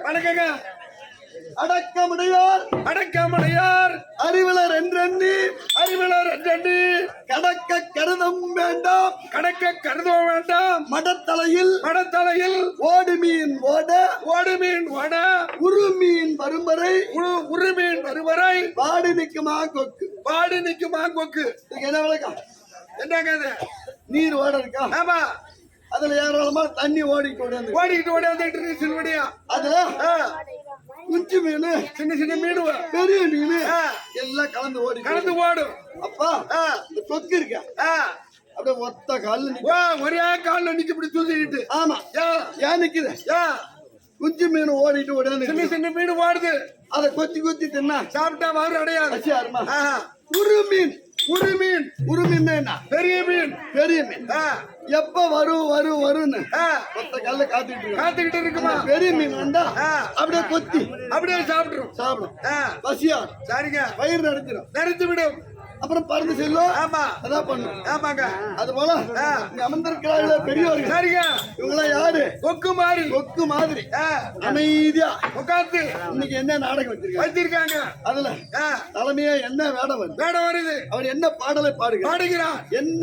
வணக்கங்க. அடக்கமுடையார் அறிவிலர் என்றெண்ணி கடக்க கருதவும் வேண்டாம் மடத்தலையில் ஓடு மீன் ஓட உருமீன் வரும் வரை பாடி நிக்குமா கொக்கு என்ன விளக்கம்? என்னங்க இது? நீர் ஓட இருக்கா? ஆமா. அதுல ஏராளமா தண்ணி ஓடிக்கிட்டு ஓடியாந்துட்டு சில்வடியா. அதுல குஞ்சு மீன், சின்ன மீன், பெரிய மீன் எல்லாம் கலந்து ஓடும். அப்பா இந்த கொக்கு இருக்க அப்படியே ஒத்த கால்ல ஒரே கால்ல நிக்க இப்படி தூக்கிட்டு. ஆமா. ஏன் நிக்குது? குஞ்சு மீன் ஓடிட்டு ஓடியாந்து சின்ன மீன் ஓடுது. அதை கொத்தி தின்னா சாப்பிட்டா வரும் அடையாது. உருமீன் என்ன? பெரிய மீன். எப்ப வரும்னு ஒத்த கல்ல காத்துக்கிட்டு இருக்குமா? பெரிய மீன் வந்தா அப்படியே சாப்பிடும். பசியா சரிங்க. வயிறு நிறைச்சு விடும். அப்புறம் பறந்து செல்லும். ஆமா, அதான் பண்ணும். ஆமாங்க. அது போல அமர்ந்திருக்கிறார்களே பெரியவர்கள், சரிங்க. இவங்களா யாரு? கொக்கு மாதிரி அமைதியா உட்காந்து இன்னைக்கு என்ன நாடகம் வச்சிருக்காங்க. அதுல தலைமையா என்ன வேடம் வருது? அவர் என்ன பாடலை பாடுகிறார், என்ன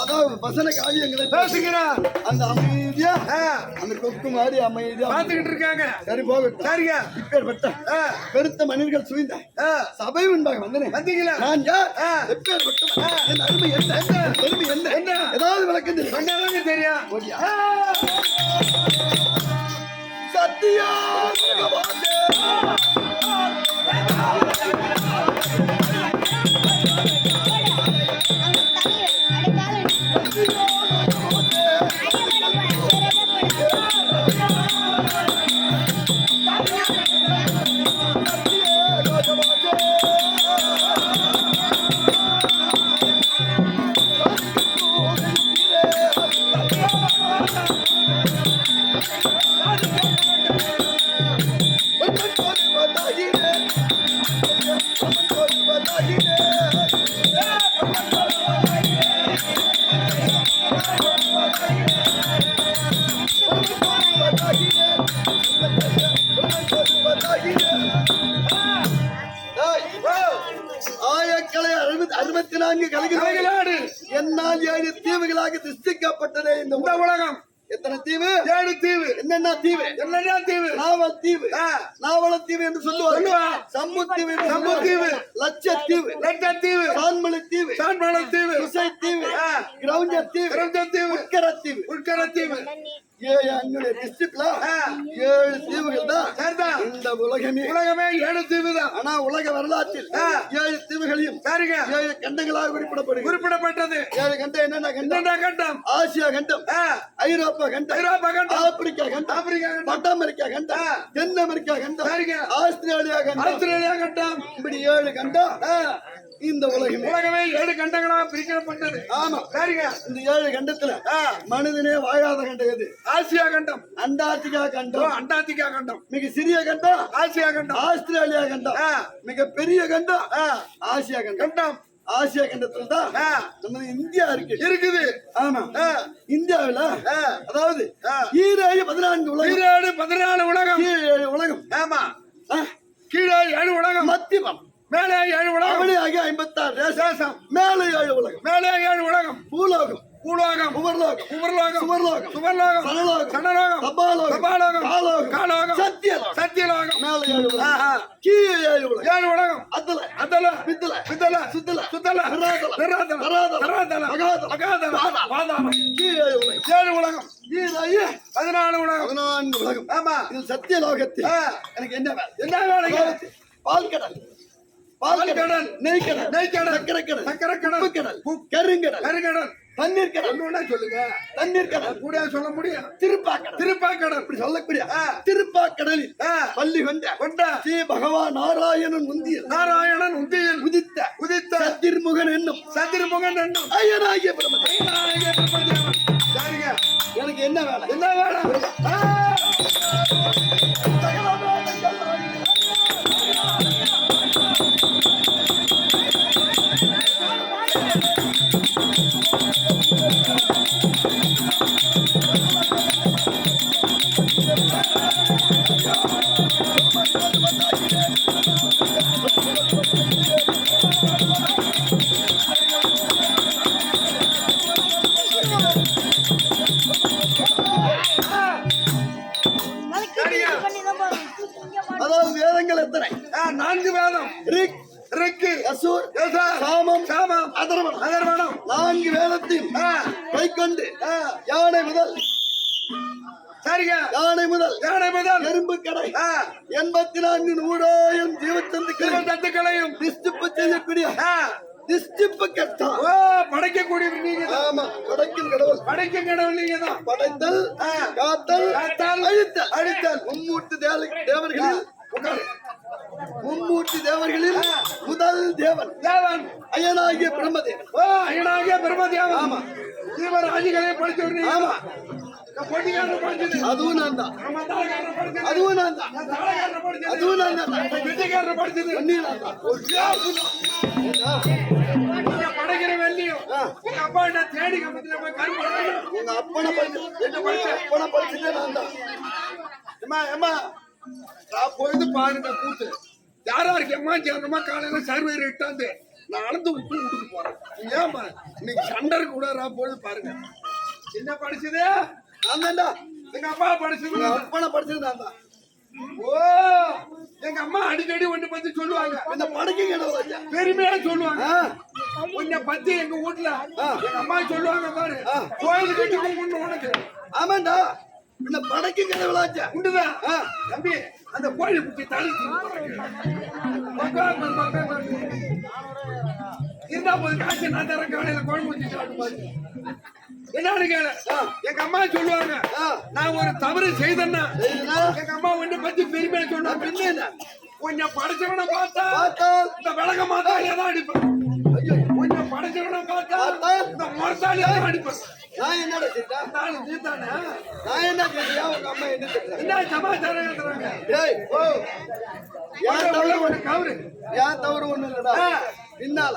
அதாவது வசன காவியங்களை பேசுகிறார். அந்த அமைதியா அந்த கொக்கு மாதிரி அமைதியா பாத்துக்கிட்டு இருக்காங்க. சரி போகட்டும். சரிங்க. இப்பேற்பட்ட பெருத்த மனிதர்கள் சூழ்ந்த சபை உண்டாக வந்தீங்களா? நான் யார்? என் அருமை என்ன? ஏதாவது விளக்கம் தெரியும். சத்தியா என்னால் 7 தீவுகளாக சிருஷ்டிக்கப்பட்டதே இந்த உலகம். எத்தனை தீவு? 7 தீவு. என்னென்ன தீவு? நாவலத்தீவு என்று சொல்லுவாங்க. சம்புத்தீவு, லட்சத்தீவு, சான்மலைத்தீவு, குசைத்தீவு, கிரௌஞ்சத்தீவு, உட்கரத்தீவு. 7 டிஸ்ட்ரிக்ட்ல 7 தீவுகள் தான் இந்த உலகமே 7 தீவு தான். ஆனா உலக வரலாற்றில் 7 தீவுகளையும் 7 கண்டங்களாக குறிப்பிடப்பட்டது. 7 கண்டம் என்னென்ன கண்டம்? ஆசியா கண்டம், ஐரோப்பா ஐரோப்பா கண்டம், ஐரோப்பா கண்டம், ஆப்பிரிக்கா கண்டம், ஆப்பிரிக்கா கண்டம், வட அமெரிக்கா கண்டம், தென் அமெரிக்கா கண்டம், சரிங்க, ஆஸ்திரேலியா கண்டம், ஆஸ்திரேலியா கண்டம், இப்படி 7 கண்டம் இந்த உலகமே. உலகமே 7 கண்டங்களா பிரிக்கப்பட்டது. ஆமா, சரிங்க. இந்த 7 கண்டத்துல மனிதனே வாழாத கண்டம் எது? ஆசியா கண்டம், அண்டார்டிகா கண்டம், அண்டார்டிகா கண்டம், மிக சிறிய கண்டம் ஆசியா கண்டம், ஆஸ்திரேலியா கண்டம், மிக பெரிய கண்டம் ஆசியா கண்டம். கண்டம் ஆசியா கண்டத்துல தான் நம்ம இந்தியா இருக்குது. ஆமா, இந்தியாவில அதாவது ஈரேழு 14 உலகம், ஈரேழு 14 உலகம், கீழே 7 உலகம். ஆமா, கீழே 7 உலகம், மத்தியமம் மேலே 7 உலகம், அவளியாகி 56 தேசம், மேலே 7 உலகம், மேலே 7 உலகம், பூலோகம், பூலோகம், உபர்லோகம், உபர்லோகம், சுவர்லோகம், சுவர்லோகம், சனலோகம், சனலோகம், தபாலோகம், தபாலோகம், காலோகம், காலோகம், சத்தியலோகம், சத்தியலோகம், மேலே 7 உலகம், கீழே 7 உலகம், 7 உலகம், அதல, அதல, வித்தல, வித்தல, சுத்தல, சுத்தல, நிராதல, நிராதல, தராதல, தராதல, மகாதல, மகாதல, பாதாளம், பாதாளம், கீழே 7 உலகம், 7 உலகம், கீழே 14 உலகம், 14 உலகம். ஆமா, இது சத்தியலோகத்தில் எனக்கு என்ன வேலை? என்ன வேலைங்க? பால்கடல், பால்கடல், நெய்கடல், நெய்கடல், சக்கரக்கடல், சக்கரக்கடல், உப்புக்கடல், கருங்கடல், கருங்கடல், தண்ணீர் கடல், ஒண்ணு சொல்லுங்க, தண்ணீர் கடல், கூட சொல்ல முடியும், திருப்பாக்கடல், திருப்பாக்கடல், இப்படி சொல்லக்கூடிய திருப்பாக்கடலில் பள்ளி கொண்ட ஸ்ரீ பகவான் நாராயணன் முந்திய நாராயணன் உந்தியில் உதித்த உதித்த சத்திர்முகன் என்னும் சந்திரமுகன் என்னும் ஐயனாகிய பிரம்மதேவன். ஐயனாகிய பிரம்மதேவன். சரிங்க, எனக்கு என்ன வேலை? என்ன வேலை? அதாவது வேதங்கள் எத்தனை? 4 வேதம். ரிக், ரிக்கு, யசுர், யசார், சாமம், சாமம், அதர்வணம், அதர்வணம். 4 வேதத்தையும் கைக்கொண்டு யானை முதல், சரிங்க, யானை முதல், யானை முதல், எறும்பு கடை 84 நூறாயிரம் ஜீவத்தந்துக்கள் தத்துக்களையும் திஷ்டிப்பு செய்யக்கூடிய திஷ்டிப்பு கட்டம். ஓ, படைக்கக்கூடியவர் நீங்க தான். ஆமா, படைக்கும் கடவுள். படைக்கும் கடவுள் நீங்க தான். படைத்தல், காத்தல், காத்தல், அழித்தல், அழித்தல். மும்மூர்த்தி தேவர்களில் மும்மூர்த்தி தேவர்களில் முதல் தேவன் தேவன் ஐயனாகிய பிரம்மதேவன். ஓ, ஐயனாகிய பிரம்மதேவன். ஆமா, ஜீவராஜிகளை படிச்சவர் நீங்க. ஆமா, பொட்டிக்காரர் படிச்சது அதுவும் நான் தான், நம்ம தாளக்காரர் படிச்சது, அதுவும் நான் தான், தாளக்காரர் படிச்சது, அதுவும் நான் தான், வெட்டிக்காரர் படிச்சது, ஒன்னியும் நான் தான். நீங்க படைக்கிற வெள்ளியும் உங்க அப்பா என்ன தேடி கம்பத்துல போய் கருப்பு உங்க அப்பனை படிச்சு, அப்பனை படிச்சுட்டே நான் தான். ஏமா ஏமா நான் போயிட்டு பாருங்க கூத்து யாரா இருக்கேம்மா சேர்ந்தமா காலையில சர்வர் இட்டாந்து நான் அளந்து விட்டு விட்டுக்கு போறேன். ஏமா இன்னைக்கு சண்டை கூட நான் போயிட்டு பாருங்க. என்ன படிச்சது? நான் தான்டா. எங்க அப்பா படிச்சது, உங்க அப்பனை படிச்சது நான் தான். ஓ, எங்க அம்மா அடிக்கடி ஒண்ணு பத்தி சொல்லுவாங்க, இந்த படைக்கும் கடவுள் பெருமையா சொல்லுவாங்க. உன்னை பத்தி எங்க வீட்டுல எங்க அம்மா சொல்லுவாங்க பாரு, கோயில் கட்டி கும்பிடணும் உனக்கு. ஆமாண்டா, இந்த படைக்கும் கடவுளாச்சா உண்டுதான் தம்பி. அந்த கோயில் குட்டி தடுத்து இருந்தா போது காசு நான் தர காலையில குழம்பு வச்சு சாப்பிட்டு என்னன்னு கேளு. எங்க அம்மா சொல்லுவாங்க, நான் ஒரு தவறு செய்தேன்னா எங்க அம்மா உன்னை பத்தி பெருமையா சொல்லுவாங்க. கொஞ்சம் படிச்சவனை பார்த்தா இந்த விளக்க மாத்தா ஏதான் அடிப்பேன், கொஞ்சம் படிச்சவனை பார்த்தா இந்த மரத்தாளி ஏதான் அடிப்பேன். நான் என்னடா செய்தா? நீதானே நான் என்ன செய்யா? உங்க அம்மா என்ன செய்யறாங்க? என்ன சமாச்சாரம் எழுதுறாங்க? ஏய், ஓ, ஏன் தவறு ஒண்ணு, கவரு ஏன் தவறு ஒண்ணு இல்லடா. பின்னால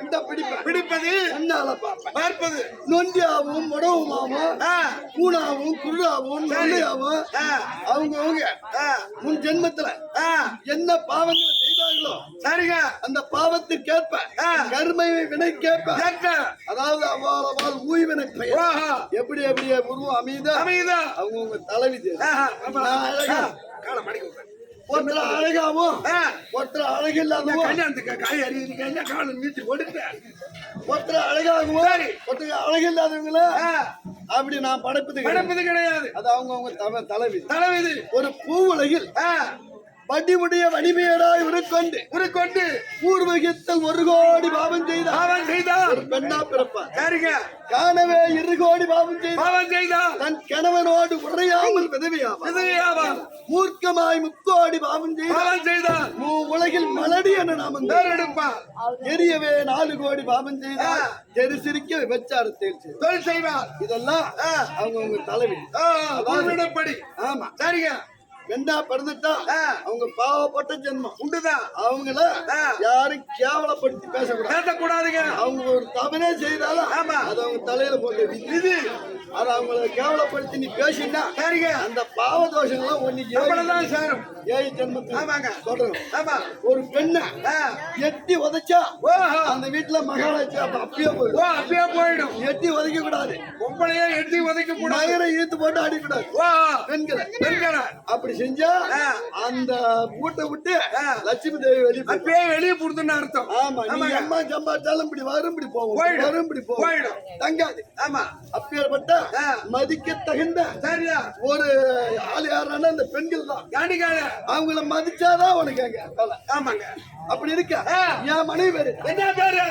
இந்த பிடிப்பது முன்னால பார்ப்பது நொண்டியாவும் முடவுமாவும் கூணாவும் குருடாவும் நொண்டியாவும் அவங்க முன் ஜென்மத்துல என்ன பாவங்களை செய்தார்களோ சரிங்க அந்த பாவத்திற்கேற்ப கர்மை வினை கேட்ப, அதாவது அவ்வாறு ஊய்வினை எப்படி எப்படியே உருவம் அமைதா அவங்க தலைவி அழகா ஒருத்தர் அழகாவும் ஒருத்தர் அழகில்லாதவும், கல்யாணத்துக்கு காய் அறிவிக்க என்ன காலம் நீச்சு கொடுத்தேன். ஒருத்தர் அழகாகவும் ஒருத்தர் அழகில்லாதவங்கள அப்படி நான் படைப்பது கிடையாது. அது அவங்க தலைவி. தலைவிதி ஒரு பூ உலகில் வடிவுடைய வடிமையடாய் உருக்கொண்டு பூர்வகித்தல் 1 கோடி பாவம் செய்தார். பாவம் செய்தார். ஒரு பெண்ணா பிறப்பார். யாருங்க? காணவே 2 கோடி பாவம் செய்தார். பாவம் செய்தார். தன் கணவனோடு உரையாமல் விதவையாவார். மூர்க்கமாய் 3 கோடி பாவம் செய்தார். உலகில் மலடி என நாமம் எடுப்பார். எரியவே 4 கோடி பாவம் செய்தார். தெரிசிரிக்க விபச்சாரத்தில் தொழில் செய்வார். இதெல்லாம் அவங்க தலைவி படி. ஆமா சரிங்க. வெண்டா பிறந்துட்டா அவங்க பாவப்பட்ட ஜென்மம் உண்டுதான். அவங்கள யாரும் கேவலப்படுத்தி பேசக்கூடாதுங்க. அவங்க ஒரு தவறே செய்தாலும் அது அவங்க தலையில போட்டு விதி. அது அவங்கள கேவலப்படுத்தி நீ பேசினா சரிங்க. அந்த பாவ தோஷங்கள்லாம் ஒன்னுக்கு சேரும். 7 ஜென்மத்துக்கு சொல்றோம். ஆமா. ஒரு பெண்ண எட்டி உதைச்சா அந்த வீட்டுல மகாராஜா அப்பயே போயிடும். அப்பயே போயிடும். எட்டி உதைக்க கூடாது. பொம்பளையே எட்டி உதைக்க கூடாது. மகரை ஈத்து போட்டு அடிக்கூடாது. பெண்களை அப்படி செஞ்சா அந்த வீட்டை விட்டு லட்சுமி தேவி வெளியே புடுதுன்னு அர்த்தம். ஆமா. நீ அம்மா சம்பாதிச்சாலும் இப்படி வரும் இப்படி போகும் வரும் இப்படி போகும் தங்காது. ஆமா. அப்பேற்பட்ட மதிக்க தகுந்த சரியா ஒரு ஆள் யாரான அந்த பெண்கள் தான். அவங்கள மதிச்சாதான் உனக்கு அங்க. ஆமாங்க. அப்படி இருக்க என் மனைவி பேரு என்ன பேரு?